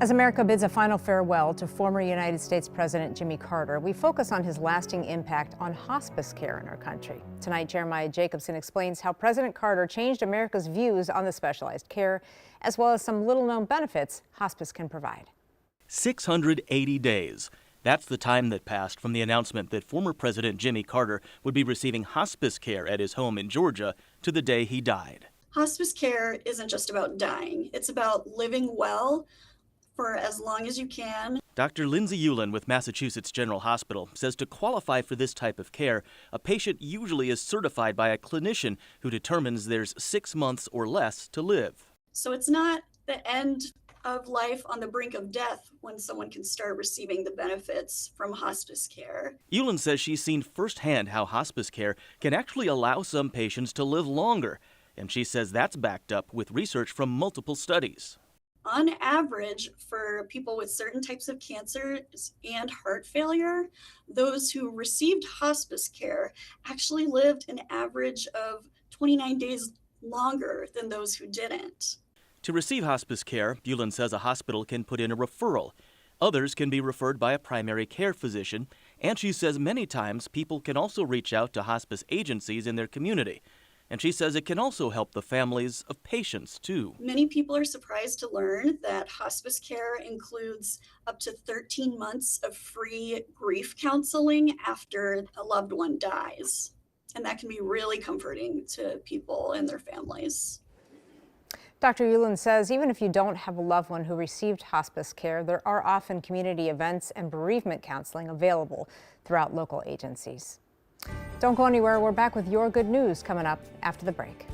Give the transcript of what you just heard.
As America bids a final farewell to former United States President Jimmy Carter, we focus on his lasting impact on hospice care in our country. Tonight, Jeremiah Jacobson explains how President Carter changed America's views on the specialized care, as well as some little-known benefits hospice can provide. 680 days. That's the time that passed from the announcement that former President Jimmy Carter would be receiving hospice care at his home in Georgia to the day he died. Hospice care isn't just about dying. It's about living well for as long as you can. Dr. Lindsay Ulen with Massachusetts General Hospital says to qualify for this type of care, a patient usually is certified by a clinician who determines there's 6 months or less to live. So it's not the end of life on the brink of death when someone can start receiving the benefits from hospice care. Ulen says she's seen firsthand how hospice care can actually allow some patients to live longer, and she says that's backed up with research from multiple studies. On average, for people with certain types of cancers and heart failure, those who received hospice care actually lived an average of 29 days longer than those who didn't. To receive hospice care, Ulen says a hospital can put in a referral. Others can be referred by a primary care physician, and she says many times people can also reach out to hospice agencies in their community. And she says it can also help the families of patients, too. Many people are surprised to learn that hospice care includes up to 13 months of free grief counseling after a loved one dies. And that can be really comforting to people and their families. Dr. Ulen says even if you don't have a loved one who received hospice care, there are often community events and bereavement counseling available throughout local agencies. Don't go anywhere. We're back with your good news coming up after the break.